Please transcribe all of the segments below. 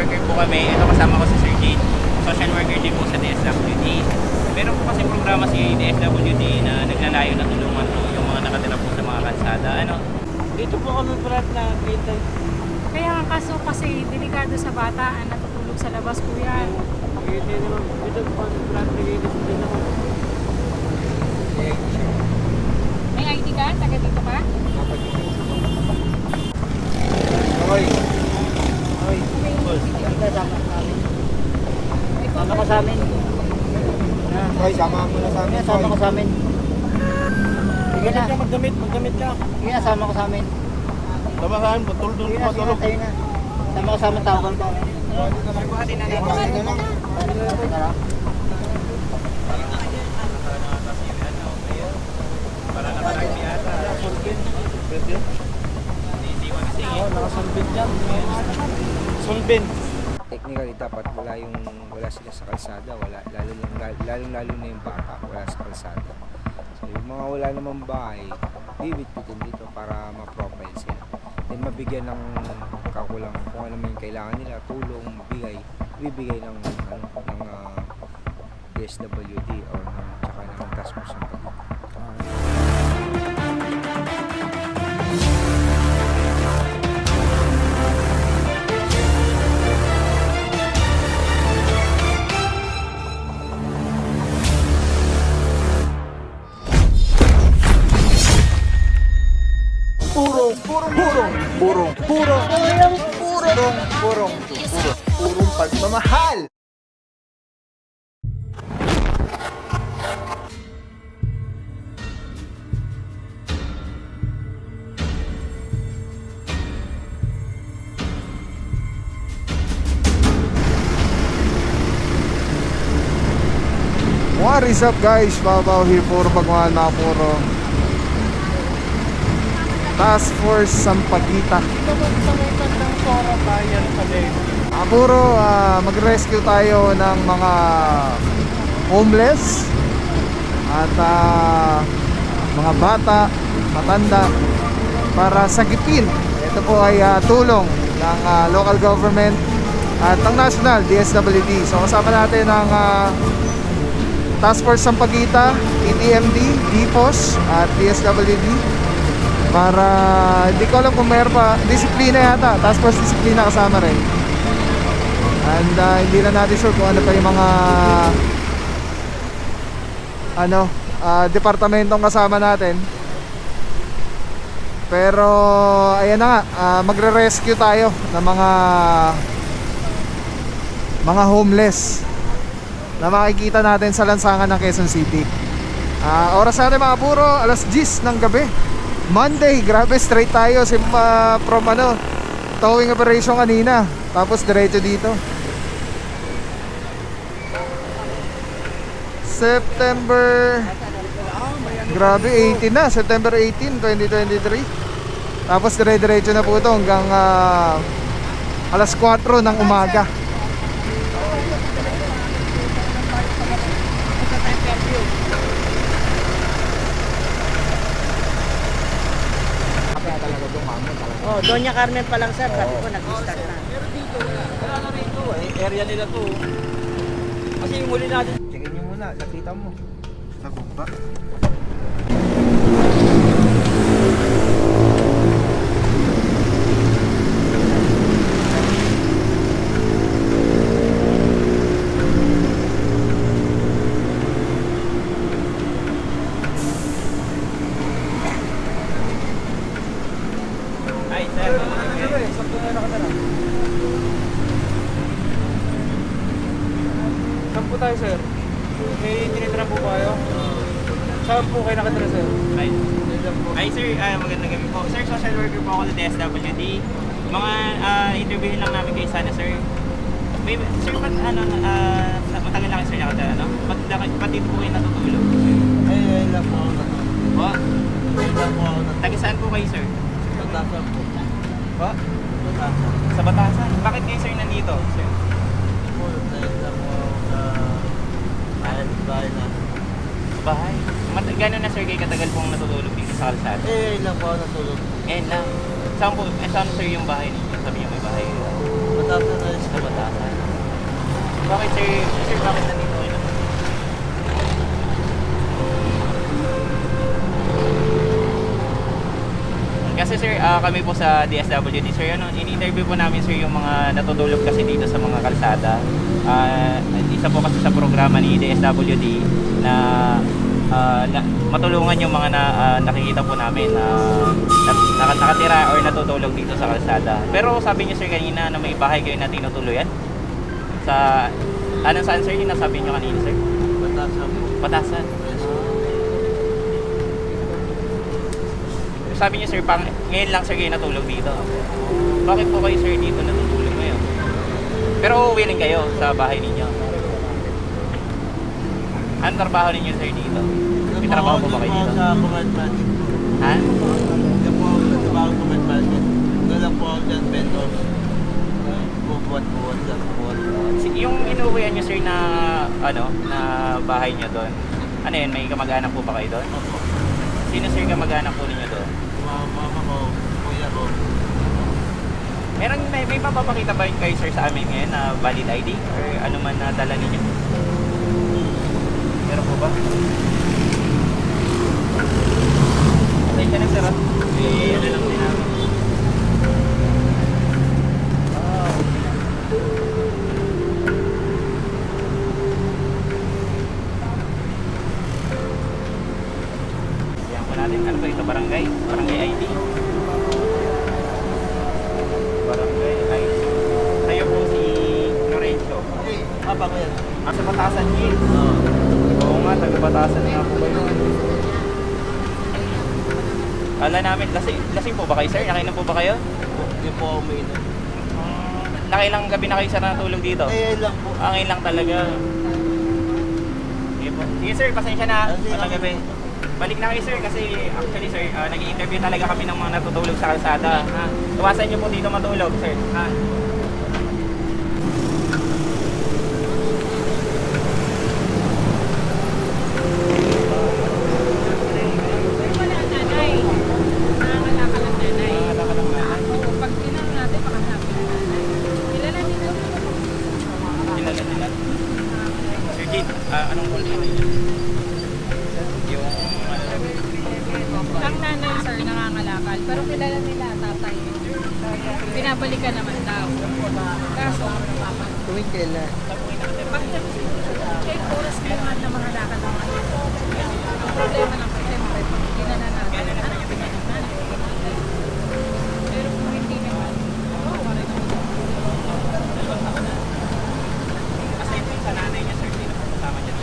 worker po kami. Ito kasama ko si Sir Jade. Social worker din po sa DSWD. Meron po kasi programa si DSWD na naglalayo na tulungan po yung mga nakatira po sa mga kalsada. Ano? Dito po kami parat na kita. Kaya ang kaso kasi delikado sa bata ang natutulog sa labas, kuya. Hindi naman. Dito po kami parat na kita. Dito po. May ID ka? Taga dito ka? Okay. Okay. Sama ka namin. Sama ka sa amin. Okay, sama mo na sa amin. Sama ka sa amin. Sige na. Magdamit ka. Sige na, sama ka sa amin. Sama sa amin, patulog doon. Sige na, sige na, tayo na. Sama ka sa amin, tawagan ko. Buhatin na natin. Para nakarami ata. Iniiwan kasi. Nakasulbin dyan. Sulbin. Technically dapat wala sila sa kalsada, lalo na yung bata wala sa kalsada. So yung mga wala namang bahay, bibit-bitin dito para ma-profile sila. Then mabigyan ng kakulang kung ano man yung kailangan nila, tulong, bibigay ng DSWD or tsaka ng task force ng pag Purong pagmamahal. What is up guys? Babaw here, puro pagmahal na puro Task Force Sampaguita. Puro mag-rescue tayo ng mga homeless at mga bata, matanda para sagipin. Ito po ay tulong ng local government at ng national DSWD. So kasama natin ang Task Force Sampaguita, ETMD, DPOS at DSWD para hindi ko alam kung mayroon pa disiplina yata, Task Force Disiplina kasama rin. And hindi na natin sure kung ano pa yung mga departamentong kasama natin. Pero ayan na nga, magre-rescue tayo ng mga homeless na makikita natin sa lansangan ng Quezon City. Oras natin mga puro, alas 10 ng gabi, Monday. Grabe, straight tayo from towing operation kanina, tapos diretso dito. September, grabe, 18 na, September 18, 2023. Tapos diretso na po ito hanggang alas 4 ng umaga. Oh, Doña Carmen pa lang sir, sabi ko nag-start na. Pero dito, wala na rito. Area nila to. Kasi yung huli natin. Checkin nyo muna, lapitan mo. Nakumpa. Ay, sir. Saan po tayo sir? May tinitira po ba kayo? Saan po kayo nakatira sir? Ay sir, magandang gabi po. Sir, social worker po ako sa DSWD. Mga interviewin lang namin kayo sana sir. May, sir, matagal na kayo sir nakatira, no? Ba't dito po kayo natutulog? Ay, lang po ako natulog. Po? Ay, lang po ako natulog. Taga saan po kayo sir? Tatasan po. Po? Tatasan. Sa Batasan. Bakit kayo sir nandito? Sir? Po, dahil lang po ako sa bahay na. Bahay? Gano'n na sir kayo katagal pong natutulog dito sa kalsada? Eh, lang po ako natulog. Ngayon lang. Saan po, saan sir yung bahay ninyo? Sabi niyo may bahay. Tatasan na rin sa bata. Bakit sir? Sir, bakit nandito kayo? Kasi sir, kami po sa DSWD, sir, in-interview po namin sir yung mga natutulog kasi dito sa mga kalsada. Isa po kasi sa programa ni DSWD na matulungan yung mga nakikita po namin na nakatira or natutulog dito sa kalsada. Pero sabi niyo sir kanina na may bahay kayo na tinutuluyan. Saan sir yung nasabi niyo kanina sir? Batasan po. Batasan. Sabi niyo sir, ngayon lang sir kayo natulog dito. Bakit po kayo sir dito natutulog ngayon? Pero willing kayo sa bahay ninyo. Anong trabaho ninyo sir dito? May trabaho po ba kayo dito? Sa command market. Ha? Yan po ako sa trabaho sa command market. Dala po ako dyan, vendors. Bubuhat-buhat dyan. Yung inuwihan niyo sir na na bahay niyo doon. Ano yun, may kamag-anak po ba kayo doon? Sino sir kamag-anak po ninyo doon? Mama ko, kuya ko. May mapapakita ba kayo sir sa amin ngayon na valid ID or ano man na dala ninyo? Meron po ba? Pasensya na sir. Ano lang din namin. Yan po natin. Ano ba ito? Barangay? Barangay ID? Barangay ID. Tayo po si Lorenzo. Apa ko yan? Sa Batasan Hill. Oo nga, taga-Batasan nga po kayo. Kala namin, lasing po ba kayo sir? Nakainom po ba kayo? Hindi po ako umiinom. Nakailang gabi na kayo sir natulog dito? Lang po. Ngayon lang talaga. Sige po. Sige sir, pasensya na. Sige. Matang gabi. Balik na kayo sir kasi actually sir, nag-i-interview talaga kami ng mga natutulog sa kalsada. Ha? Iwasan niyo po dito matulog sir. Ha? Wala ang nanay. Nangangalakal ang nanay. Nakakala ka lang na. Oo, pag tinanong natin, baka hanapin ang nanay. Kilala nila Kilala nila. Sir Jade, anong call po ninyo? Yung ang nanay, sir, nangangalakal. Pero kilala nila, tatay. Binabalikan naman daw. Kaso, Tuwing kailan? bakit kay oras ko naman na mga lakad ng mga ito. Ang problema lang kasi, hindi na natin. Ano yung pinagkanan? Pero kung hindi naman, wala naman. kasi ito yung sa nanay niya sir, hindi na po kasama dyan.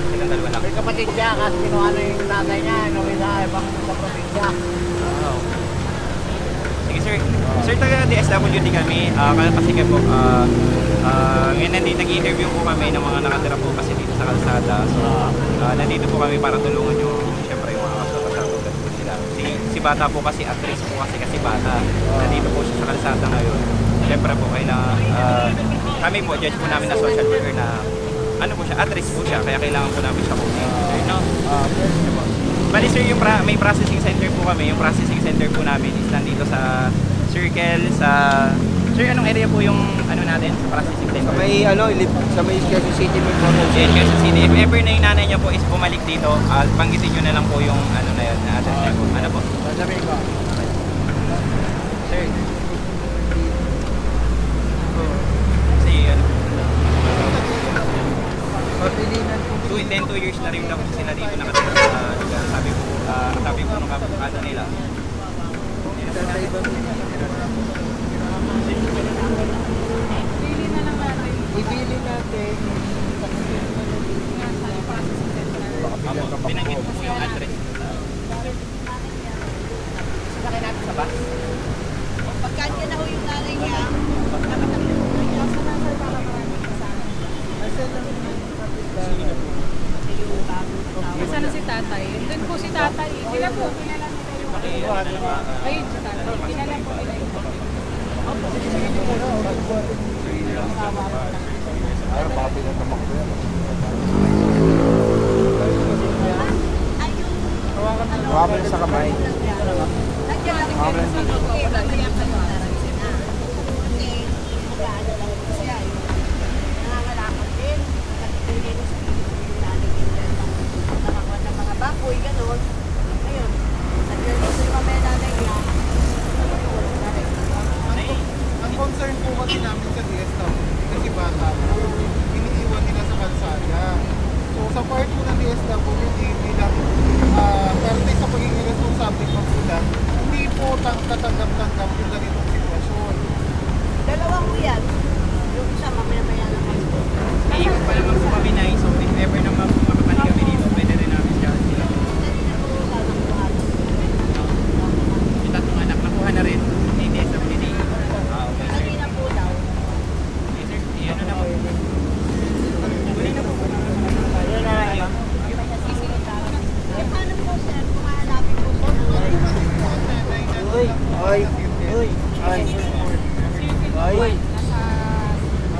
Silang dalawa lang. May kapatid siya kasi kinuha na yung tatay niya. Inuwi sa ibang sa probinsya. Sige sir. Sir, taga DSWD kami. Kasi nga po, ngayon nag-interview po kami ng mga nakatira po kasi dito sa kalsada. So, nandito po kami para tulungan yung, syempre, yung mga kasatulad po sila. Si Bata po kasi, actress po kasi Bata. Nandito po siya sa kalsada ngayon. Syempre po, kami po, judge po namin na social worker na, ano po siya, actress po siya. Kaya kailangan po namin siya po. No? Bali sir, may processing center po kami. Yung processing center po namin is nandito sa Circle, Sir, anong area po yung ano natin sa processing center? Sa may Quezon City may promotion. Yes, Quezon City. If ever na yung nanay niya po is bumalik dito, banggitin nyo na lang po yung ano na yun, na address niya po. Ano po? Sasabihin ko. Sir. Kasi ano, Pagpilinan po. 2 years na rin lang po sila dito nakatira sa lugar. Sabi po nung ano nila. Tatay ba? Pili na lang natin. Ibili natin. Binanggit po po yung address. Sakay natin sa bus. Pagkanya na ho yung nanay niya, Nasaan na si tatay? Doon po si tatay. Kilala po. Kilala nila yung ayun si tatay. Kilala po nila yung Hawakan sa kamay. nandiyan lang Ah, kayo sa Brandon. okay, mamaya kayo. Kasi mag-ano lang po siya, nangangalakal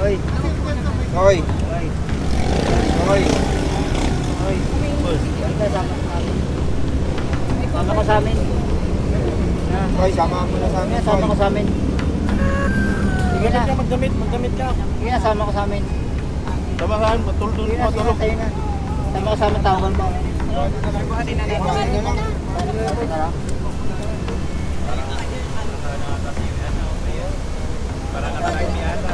Oy. Oy. Oy. Oy. Sama ko sa amin. Oy, sama mo na sa amin. Sama ko sa amin. Sige na. Magdamit ka. Sige na, sama ko sa amin. Samahan, matulog Sige na, sige na, tayo na. Sama ko sa amin, tawagan mo. Buhatin na natin. Para nakarami ata.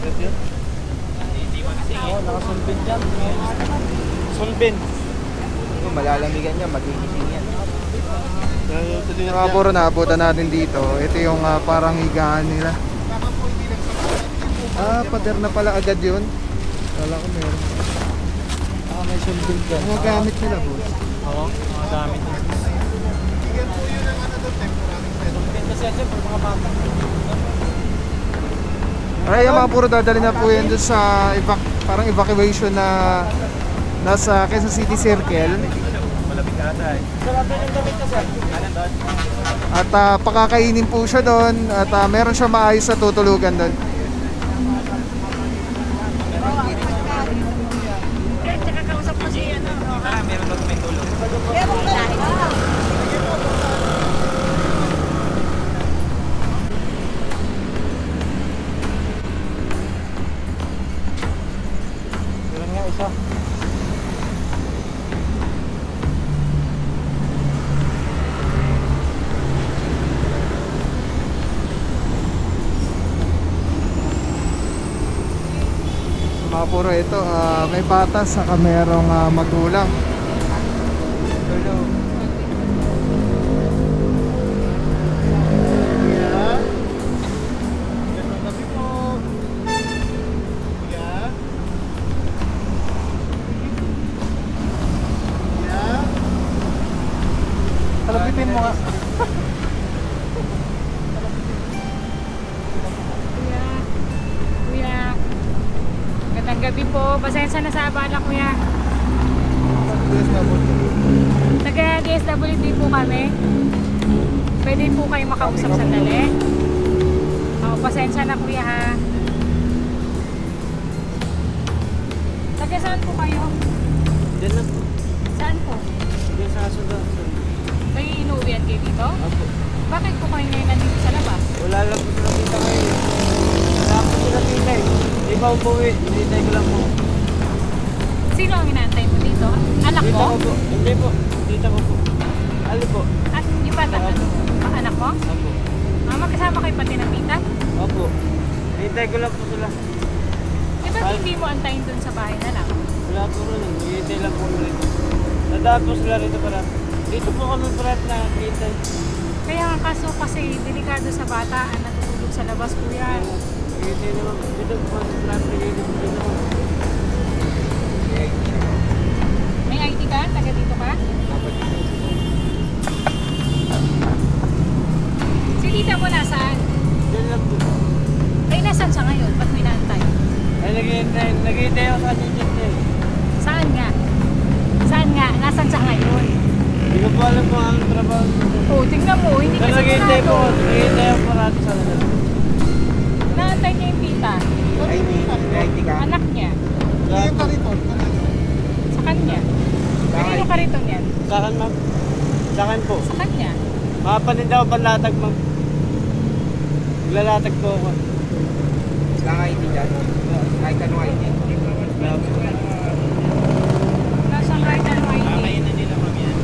Hindi magising. Nakasulbin dyan. Sulbin. Malalamigan niya, magigising yan. Mga puro naabutan natin dito. Ito yung parang higaan nila. Pader na pala agad yun. Kala ko meron. May sulbin dyan. Mga gamit nila, boss. Oo, mga gamit. Sulbin kasi siyempre mga bata. Ay, yung mga puro dadali na po yan doon sa parang evacuation na nasa Quezon City Circle. Malapit ka ata eh. Sarado yung damit kasi. Kanan doon. At pakakainin po siya doon. At meron siya maayos na tutulugan doon. Tsaka kausap mo si ano. Meron doon may tulog. Yun nga isa. Mga puro ito, may bata saka merong magulang. Talabitin mo nga. Kuya. Magandang gabi po. Pasensya na sa abala, kuya. Taga-DSWD po kami. Pwede po kayo makausap sandali. Pasensya na, kuya, ha. Taga saan po kayo? Diyan lang po. Saan po? Diyan sa Sudan. May inuwian kayo dito? Opo. Bakit po kayo ngayon nandito sa labas? Wala lang po sila kita kayo. Wala po sila kita eh. Di ba umuwi? Hinintay ko lang po. Sino ang inaantay mo dito? Anak Tita mo? ko po. Hindi po. Tita ko po. Ali po. At yung bata? Ang anak mo? Opo. Magkasama kayo pati ng tita? Opo. Hinintay ko lang po sila. Eh ba't hindi mo antayin dun sa bahay na lang? Wala po rin. Hinintay lang po rito. Nadaan po sila rito para. Dito po kami parat na hintay. Kaya ang kaso kasi delikado sa bata ang natutulog sa labas, kuya. Hintay naman. Dito po kami parat na dito naman. May ID ka? Taga dito ka? Si tita mo nasaan? Diyan lang po. Ay, nasaan siya ngayon? Ba't may naantay? Ay, naghihintay ako sa dito eh. Saan nga? Saan nga? Nasaan siya ngayon? Hindi ko po alam kung anong trabaho. Oh, tingnan mo. Hindi ka Pero naghihintay po. sigurado. Naghihintay ako parati sa nila. Naantay niya yung tita. ID ka? Anak niya. Sa kanya. Kanino kariton yan? Sa akin, ma'am. Sa akin po. Sa kanya. Makapaninda ako panlatag, ma'am. Naglalatag po ako. Lang ID dyan. Kahit anong ID. Nasaan kahit ano ID? Kakain na nila ma'am yan.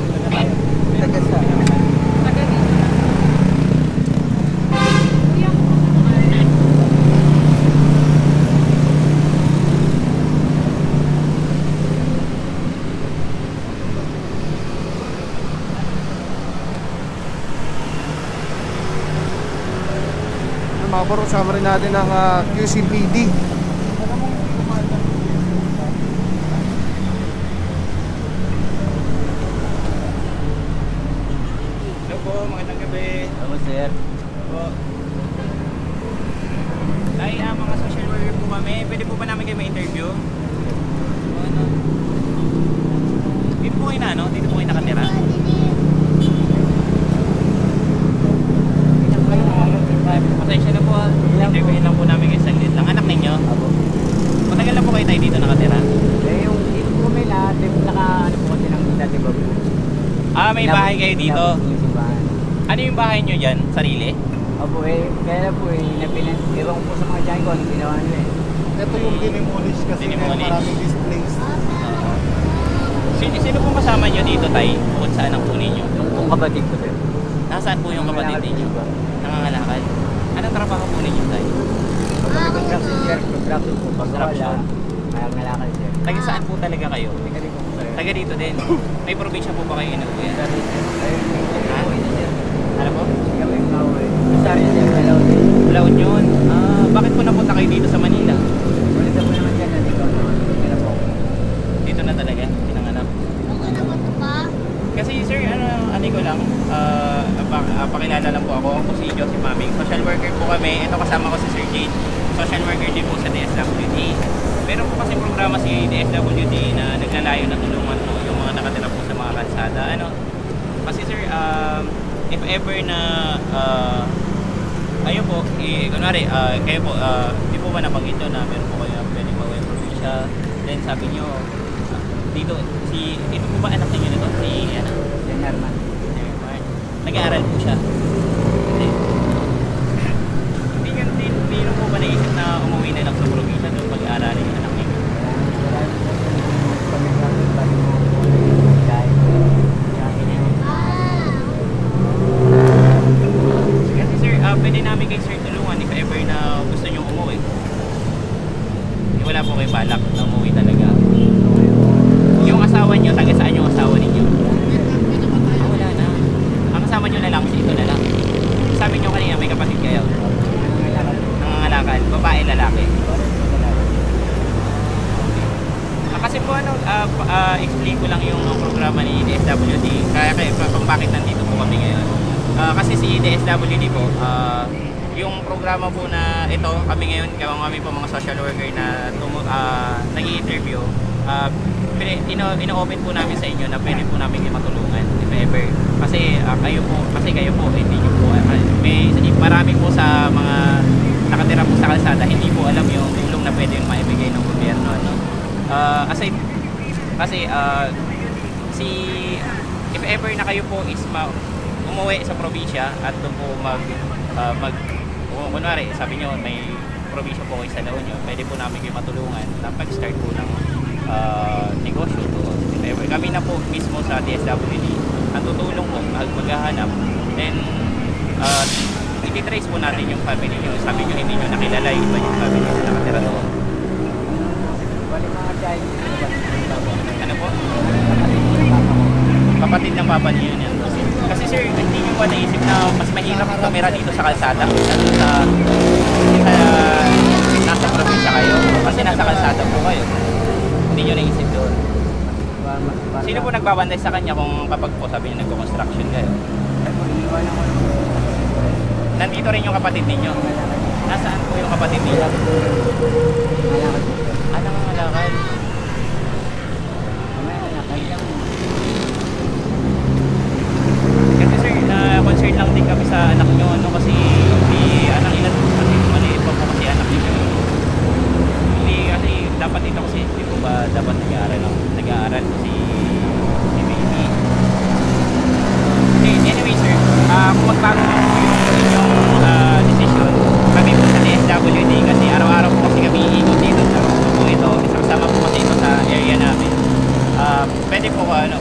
Taga sa. Taga dito lang. Kuya. Mga puro, kasama rin natin ang QCPD. Hello po, magandang gabi. Ako, sir. Po. Ay, mga social worker po kami. Pwede po ba namin kayo ma-interview? Ano? Dito po kayo na, no? Dito po kayo nakatira? Pasensya na po, interviewin lang po namin kayo saglit lang. Anak ninyo? may bahay kayo dito. Inabot yung simbahan. Ano yung bahay nyo dyan? Sarili? Opo kaya na po ewan ko po sa mga tiyan ko, anong ginawa nila eh. Ito yung dinimolish kasi Dinimolish. maraming displaced. Sino pong kasama nyo dito, Tay? Bukod saan ang kunin nyo? Yung kapatid ko sir. Nasaan po yung kapatid ninyo? Nangangalakal. Anong trabaho po ninyo, Tay? Pag construction sir, construction po. Pag Construction. wala, kaya ngalakal sir. Taga saan po talaga kayo? Tingnan din po sir. Taga dito din. May probinsya po ba kayo inuwi? Sir, ayun, Ha? sir. Ano po? Kami yung nauwi. Sorry sir, hello sir. La Union. Bakit po napunta kayo dito sa Manila? Ulit na po naman dyan, nandito naman. Kaya po. Dito na talaga, pinanganak. Kasi sir, ano ko lang, pakilala lang po ako. Ako si Joseph Maming. Social worker po kami. Ito kasama ko si Sir Jade. Social worker din po sa DSWD. Meron po kasi programa si DSWD na naglalayo na tulungan po yung mga nakatira po sa mga kalsada. Kasi sir, if ever na ayun po, kunwari, kayo po, di po ba nabanggit nyo na meron po kayo pwede mawin probinsya. Then sabi nyo, dito, ito po ba anak niyo nito? Si Herman. Nag-aaral po siya. Hindi nyo po ba naisip na umuwi na lang sa probinsya doon pag-aaralin yung anak niyo? Kasi sir, pwede namin kay sir tulungan if ever na gusto nyo umuwi. Wala po kayo balak na umuwi talaga. Yung asawa nyo, taga saan yung asawa ninyo? Wala na. Ang asawa nyo na lang, ito na lang. Sabi nyo kanina may kapatid kayo. Nangangalakal, babae, lalaki. Kasi po explain ko lang yung programa ni DSWD. Kaya kung bakit nandito po kami ngayon. Kasi si DSWD po, yung programa po na ito, kami ngayon, kami po mga social worker na nag-i-interview, ino-open po namin sa inyo na pwede po namin kayo matulungan if ever. Kasi kayo po, hindi nyo po, marami po sa mga nakatira po sa kalsada, hindi po alam yung tulong na pwede yung maibigay ng gobyerno. If ever na kayo po is umuwi sa probinsya at doon po kunwari, sabi nyo may probinsya po kayo sa La Union, pwede po namin kayo matulungan na pag-start po ng negosyo po. If ever, kami na po mismo sa DSWD ang tutulong po maghahanap, then ititrace po natin yung family nyo. Sabi nyo hindi nyo nakilala yung iba yung family na nakatira doon. Ano po? Kapatid ng papa niyo yan. Kasi sir, hindi nyo ba naisip na mas mahirap tumira dito sa kalsada kaysa nasa probinsya kayo? Kasi nasa kalsada po kayo. Hindi nyo naisip doon. Sino po nagbabantay sa kanya kung kapag po sabi niyo nagko-construction kayo? Nandito rin yung kapatid ninyo. Nasaan po yung kapatid ninyo? Ano nga malakal? Kasi sir, na-concern lang din kami sa anak nyo, kasi anak ilan po kasi maliit pa po kasi anak nyo. Hindi kasi dapat ito kasi hindi po ba dapat nag-aaral po si baby. Okay, anyway sir, kung magbago po yung inyong decision, kami po sa DSWD kasi araw-araw po kasi kami iikot dito sa po ito, isang sama po kasi ito sa area namin.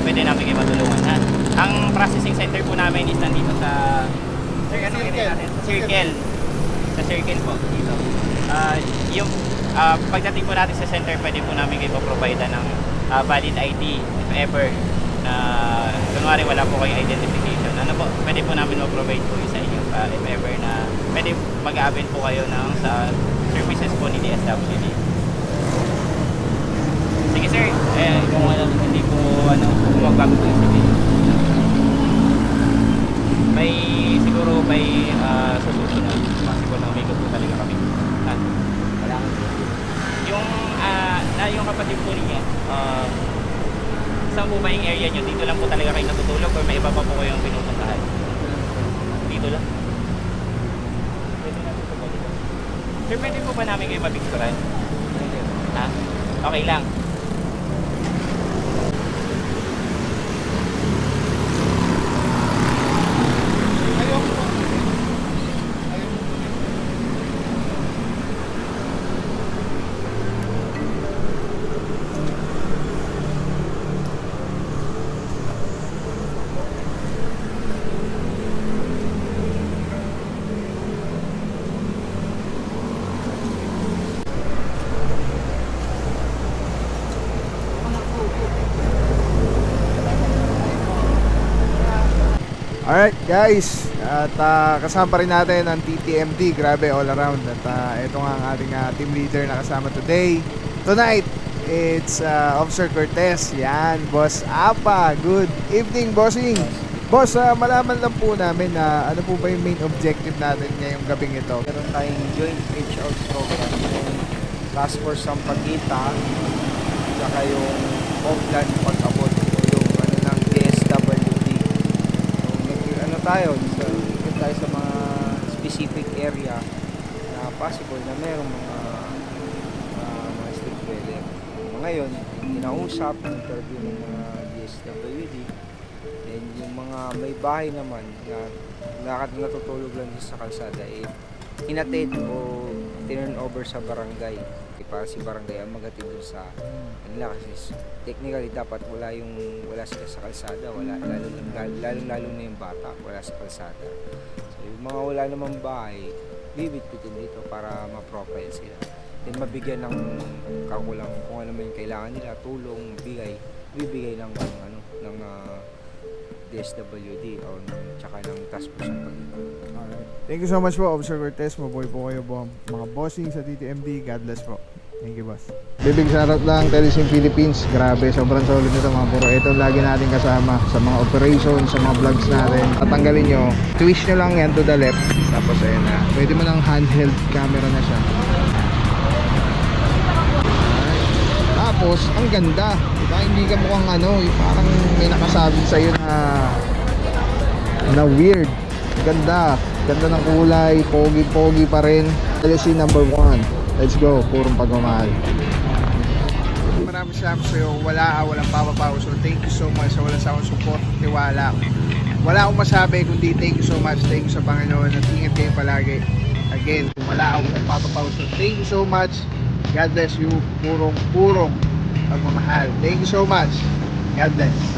Pwede namin kayo matulungan ha. Ang processing center po namin is nandito sa Circle. Sa Circle po dito. Yung pagdating po natin sa center, pwede po namin kayo provide ng valid ID if ever na kunwari wala po kayong identification. Pwede po namin ma-provide po sa inyo if ever na pwede mag-avail po kayo ng sa services po ni DSWD. Sige sir, kung hindi po magbago po yung sabihin. Siguro susunod. Siguro na umikot po talaga kami. Yung kapatid po niya, saan po ba yung area nyo? Dito lang po talaga kayo natutulog or may iba pa po kayong pinupuntahan? Dito lang? Pwede natin po ba dito? Sir, pwede po ba namin kayo mapicturan? Ha? Okay lang. Alright guys, at kasama pa rin natin ang TTMD, grabe all around. At ito nga ang ating team leader na kasama today. Tonight, it's Officer Cortez. Yan, Boss Apa. Good evening, bossing. Boss, malaman lang po namin na ano po ba yung main objective natin ngayong gabing ito? Meron tayong joint reach out program, yung task force ang pagkita, saka yung Homeland pag-abot, yung ano ng DSWD. So, ano tayo, ikot tayo sa mga specific area na possible na merong mga street dweller. Ngayon, kinausap, interview ng mga DSWD, and yung mga may bahay naman na natutulog lang sa kalsada, hinatid o turn over sa barangay para si barangay ang magatid dun sa kanila, kasi technically dapat wala sila sa kalsada, lalo na yung bata wala sa kalsada. So yung mga wala namang bahay, bibitbitin dito para ma-profile sila, then mabigyan ng kakulang kung ano man yung kailangan nila, tulong, bibigay ng DSWD o tsaka ng task force ng pagkita. Alright. Thank you so much po, Officer Cortez. Mabuhay po kayo po, mga bossing sa TTMD. God bless po. Thank you, boss. Bibig shoutout lang, Telesim Philippines. Grabe, sobrang solid nito mga bro. Ito lagi natin kasama sa mga operations, sa mga vlogs natin. Tatanggalin nyo, twist nyo lang yan to the left. Tapos ayun na. Pwede mo ng handheld camera na siya. Tapos, ang ganda. Diba? Hindi ka mukhang parang may nakasabit sa'yo na weird. Ganda. Ganda ng kulay. Pogi pa rin. Number 1. Let's go. Purong pagmamahal. Maraming salamat sa'yo. Walang papapaw. So, thank you so much sa walang sawang support, tiwala. Wala akong masabi kundi thank you so much. Thank you sa Panginoon. At ingat kayo palagi. Again, wala akong papapaw. So, thank you so much. God bless you. Purong pagmamahal. Thank you so much. God bless.